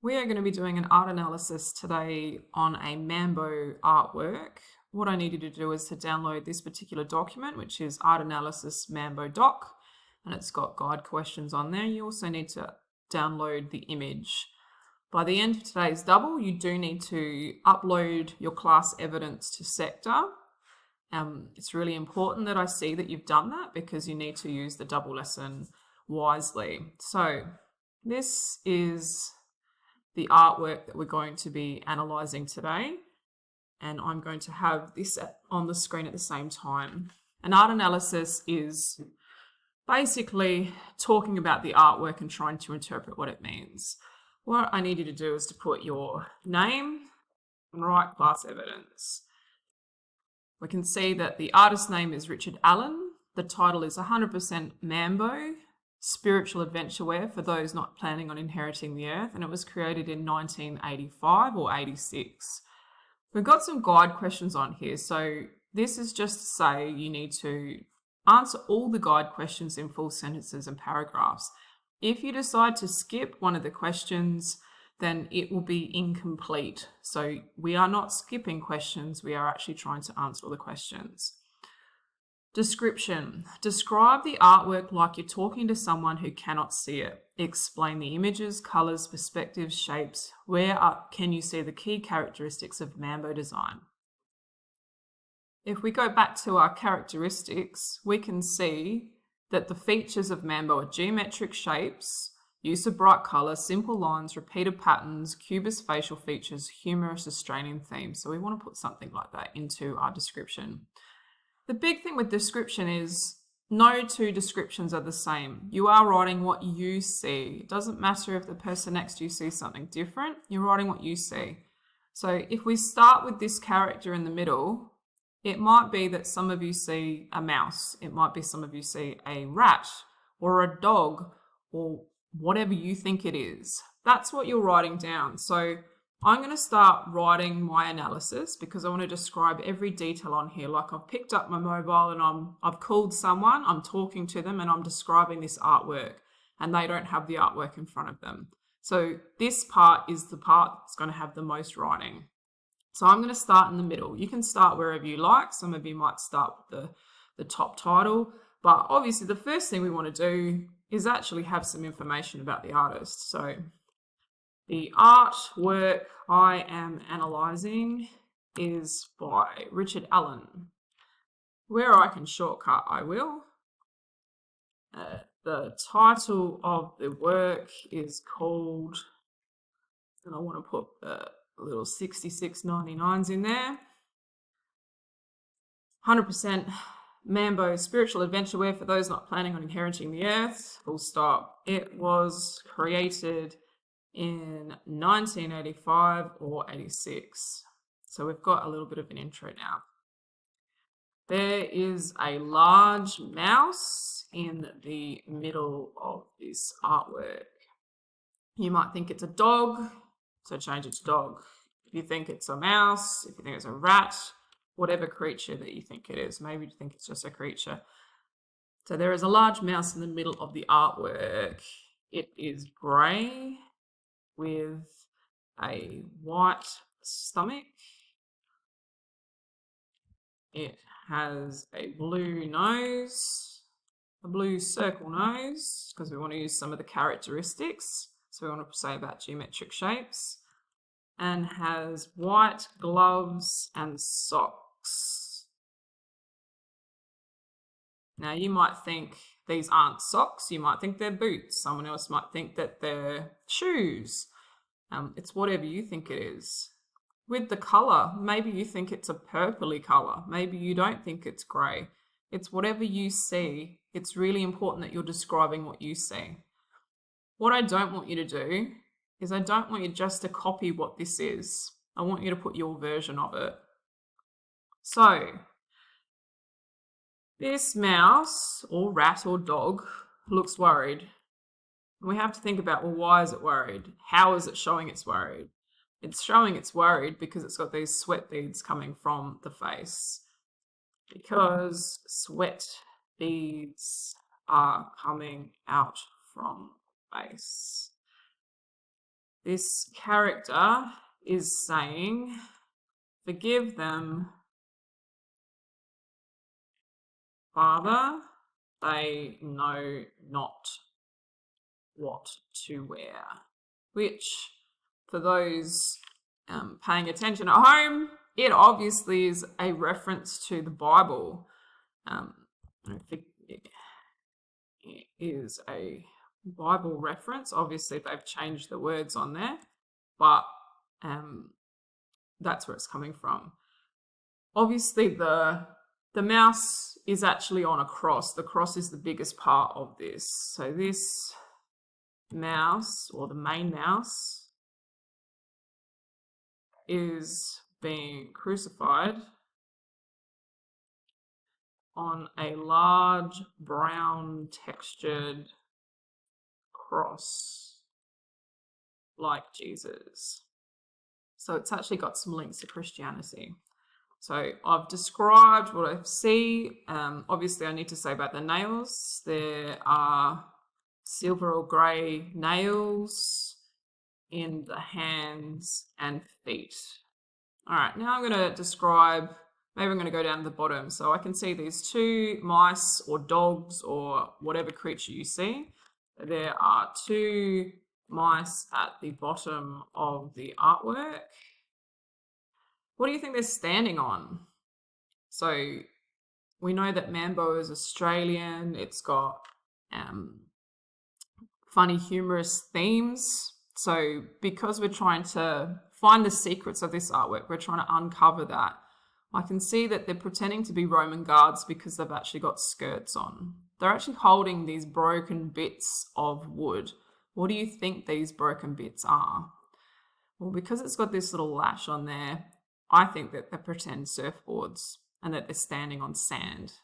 We are going to be doing an art analysis today on a Mambo artwork. What I need you to do is to download this particular document, which is Art Analysis Mambo Doc, and it's got guide questions on there. You also need to download the image. By the end of today's double, you do need to upload your class evidence to Sector. It's really important that I see that you've done that because you need to use the double lesson wisely. So this is the artwork that we're going to be analysing today, and I'm going to have this on the screen at the same time. An art analysis is basically talking about the artwork and trying to interpret what it means. What I need you to do is to put your name and write class evidence. We can see that the artist's name is Richard Allan. The title is 100% Mambo, Spiritual Adventurewear for those not planning on inheriting the earth, and it was created in 1985 or 86. We've got some guide questions on here, so this is just to say you need to answer all the guide questions in full sentences and paragraphs. If you decide to skip one of the questions, then it will be incomplete. So we are not skipping questions, we are actually trying to answer all the questions. Description. Describe the artwork like you're talking to someone who cannot see it. Explain the images, colours, perspectives, shapes. Where can you see the key characteristics of Mambo design? If we go back to our characteristics, we can see that the features of Mambo are geometric shapes, use of bright colour, simple lines, repeated patterns, cubist facial features, humorous Australian themes. So we want to put something like that into our description. The big thing with description is no two descriptions are the same. You are writing what you see. It doesn't matter if the person next to you sees something different. You're writing what you see. So if we start with this character in the middle, it might be that some of you see a mouse. It might be some of you see a rat or a dog or whatever you think it is. That's what you're writing down. So I'm going to start writing my analysis because I want to describe every detail on here. Like I've picked up my mobile and I've called someone, I'm talking to them and I'm describing this artwork and they don't have the artwork in front of them. So this part is the part that's going to have the most writing. So I'm going to start in the middle. You can start wherever you like. Some of you might start with the top title, but obviously the first thing we want to do is actually have some information about the artist. So the artwork I am analysing is by Richard Allan. Where I can shortcut, I will. The title of the work is called, and I want to put the little 66.99s in there. 100% Mambo Spiritual Adventurewear for those not planning on inheriting the earth. Full stop. It was created in 1985 or 86. So we've got a little bit of an intro now. There is a large mouse in the middle of this artwork. You might think it's a dog, so change it to dog. If you think it's a mouse, if you think it's a rat, whatever creature that you think it is, maybe you think it's just a creature. So there is a large mouse in the middle of the artwork. It is grey with a white stomach. It has a blue nose, a blue circle nose, because we want to use some of the characteristics. So we want to say about geometric shapes, and has white gloves and socks. Now you might think these aren't socks, you might think they're boots. Someone else might think that they're shoes. It's whatever you think it is. With the colour, maybe you think it's a purpley colour. Maybe you don't think it's grey. It's whatever you see. It's really important that you're describing what you see. What I don't want you to do is I don't want you just to copy what this is. I want you to put your version of it. So this mouse or rat or dog looks worried. We have to think about, well, why is it worried? How is it showing it's worried? It's showing it's worried because it's got these sweat beads coming from the face. Because sweat beads are coming out from the face. this character is saying, "Forgive them, Father, they know not what to wear," which, for those paying attention at home, it obviously is a reference to the Bible. It is a Bible reference. Obviously, they've changed the words on there, but that's where it's coming from. Obviously, the mouse is actually on a cross. The cross is the biggest part of this. So this mouse, or the main mouse, is being crucified on a large brown textured cross like Jesus. So it's actually got some links to Christianity. So I've described what I see. Obviously, I need to say about the nails. There are silver or grey nails in the hands and feet. All right, now I'm going to describe, maybe I'm going to go down to the bottom. So I can see these two mice or dogs or whatever creature you see. There are two mice at the bottom of the artwork. What do you think they're standing on? So we know that Mambo is Australian. It's got funny, humorous themes. So because we're trying to find the secrets of this artwork, we're trying to uncover that. I can see that they're pretending to be Roman guards because they've actually got skirts on. They're actually holding these broken bits of wood. What do you think these broken bits are? Well, because it's got this little lash on there, I think that they're pretend surfboards and that they're standing on sand.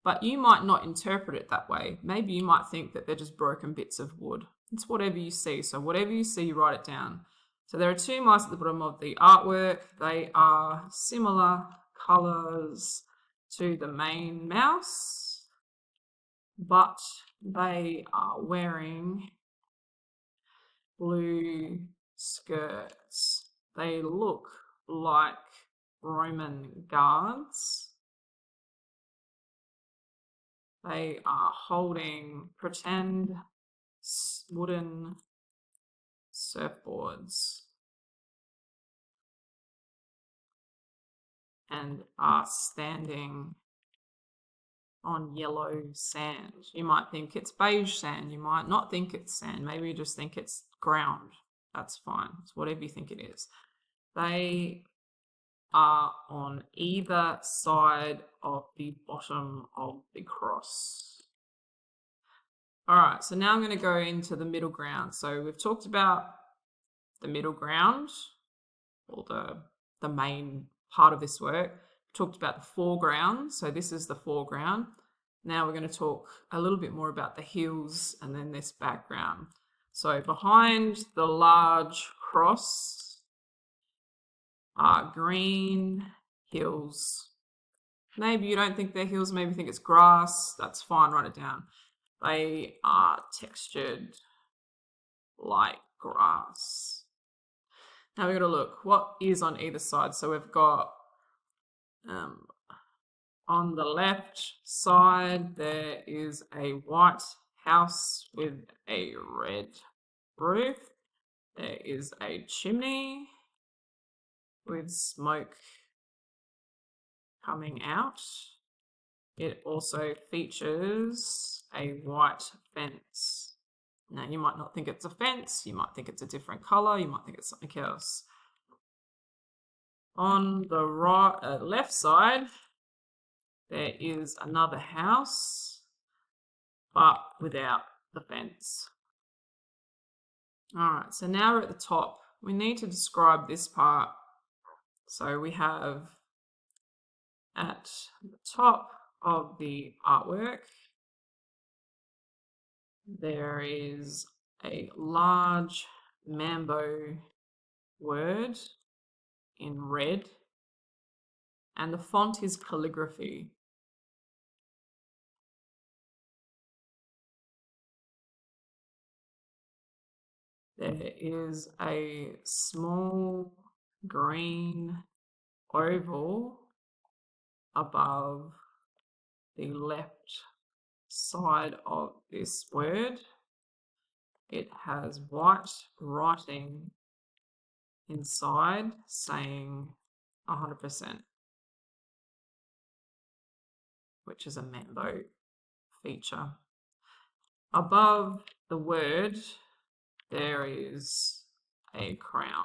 But you might not interpret it that way. Maybe you might think that they're just broken bits of wood. It's whatever you see. So whatever you see, you write it down. So there are two mice at the bottom of the artwork. They are similar colours to the main mouse, but they are wearing blue skirts. They look like Roman guards. They are holding pretend wooden surfboards and are standing on yellow sand. You might think it's beige sand. You might not think it's sand. Maybe you just think it's ground. That's fine. It's whatever you think it is. They are on either side of the bottom of the cross. All right, so now I'm going to go into the middle ground. So we've talked about the middle ground, or the main part of this work. We've talked about the foreground. So this is the foreground. Now we're going to talk a little bit more about the hills and then this background. So behind the large cross are green hills. Maybe you don't think they're hills, maybe you think it's grass. That's fine, write it down. They are textured like grass. Now we're going to look what is on either side. So we've got on the left side, there is a white house with a red roof. There is a chimney with smoke coming out. It also features a white fence. Now, you might not think it's a fence. You might think it's a different color. You might think it's something else. On the left side, there is another house, but without the fence. All right, so now we're at the top. We need to describe this part. So we have at the top of the artwork, there is a large Mambo word in red, and the font is calligraphy. There is a small green oval above the left side of this word. It has white writing inside saying 100%, which is a Mambo feature. Above the word, there is a crown.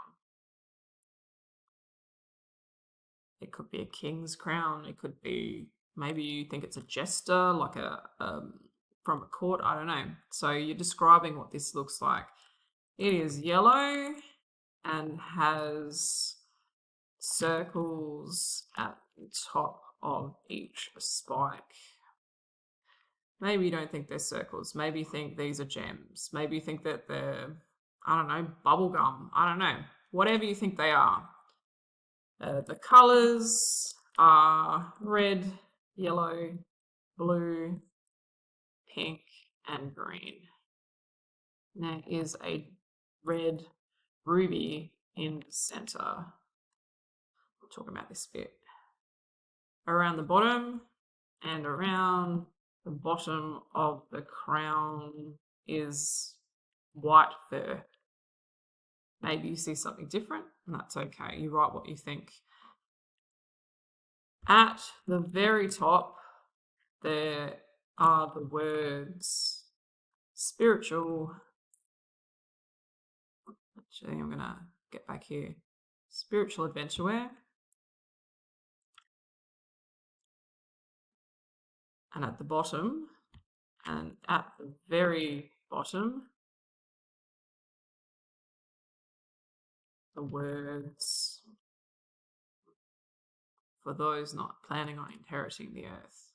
It could be a king's crown. It could be, maybe you think it's a jester, like a from a court. I don't know. So you're describing what this looks like. It is yellow and has circles at the top of each spike. Maybe you don't think they're circles. Maybe you think these are gems. Maybe you think that they're, I don't know, bubble gum. I don't know. Whatever you think they are. The colours are red, yellow, blue, pink, and green. There is a red ruby in the centre. We'll talk about this bit. Around the bottom and around the bottom of the crown is white fur. Maybe you see something different, and that's okay. You write what you think. At the very top, there are the words spiritual. Actually, I'm going to get back here. Spiritual Adventurewear. And at the bottom, and at the very bottom, the words for those not planning on inheriting the earth.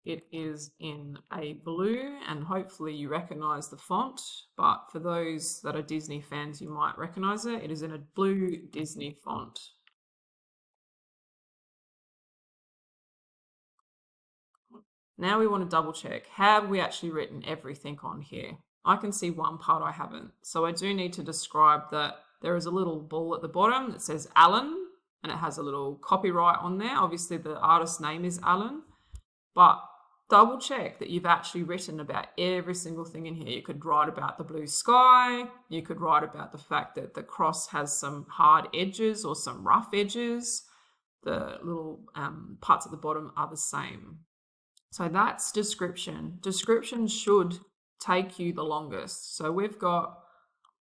It is in a blue, and hopefully you recognize the font, but for those that are Disney fans, you might recognize it. It is in a blue Disney font. Now we want to double check, have we actually written everything on here? I can see one part I haven't. So I do need to describe that there is a little ball at the bottom that says Allan, and it has a little copyright on there. Obviously the artist's name is Allan, but double check that you've actually written about every single thing in here. You could write about the blue sky. You could write about the fact that the cross has some hard edges or some rough edges. The little parts at the bottom are the same. So that's description. Description should take you the longest. So we've got,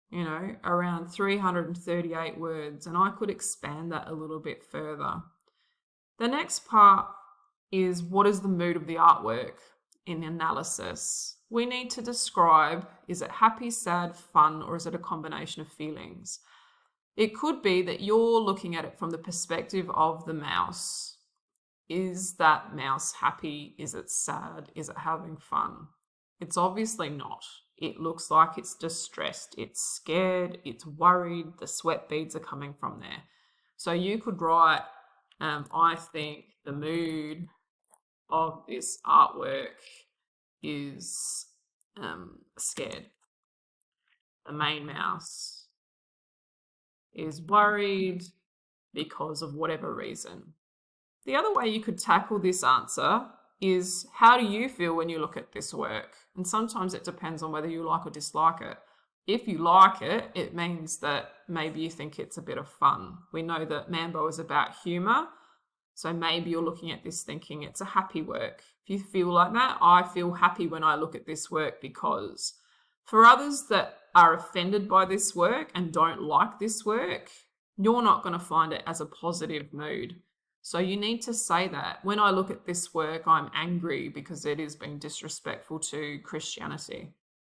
you know, around 338 words, and I could expand that a little bit further. The next part is, what is the mood of the artwork in analysis? We need to describe, is it happy, sad, fun, or is it a combination of feelings? It could be that you're looking at it from the perspective of the mouse. Is that mouse happy? Is it sad? Is it having fun? It's obviously not. It looks like it's distressed. It's scared. It's worried. The sweat beads are coming from there. So you could write, I think the mood of this artwork is scared. The main mouse is worried because of whatever reason. The other way you could tackle this answer is, how do you feel when you look at this work? And sometimes it depends on whether you like or dislike it. If you like it, it means that maybe you think it's a bit of fun. We know that Mambo is about humour, so maybe you're looking at this thinking it's a happy work. If you feel like that, I feel happy when I look at this work because. For others that are offended by this work and don't like this work, you're not going to find it as a positive mood. So you need to say that. When I look at this work, I'm angry because it is being disrespectful to Christianity.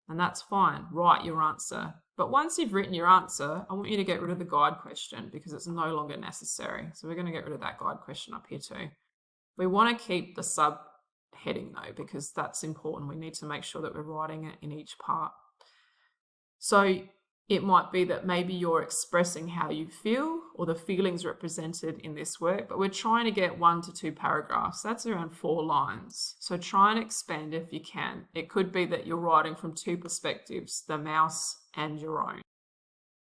And that's fine. Write your answer. But once you've written your answer, I want you to get rid of the guide question because it's no longer necessary. So we're going to get rid of that guide question up here too. We want to keep the subheading though, because that's important. We need to make sure that we're writing it in each part. So It might be that maybe you're expressing how you feel or the feelings represented in this work, but we're trying to get 1 to 2 paragraphs. That's around 4 lines. So try and expand if you can. It could be that you're writing from 2 perspectives, the mouse and your own.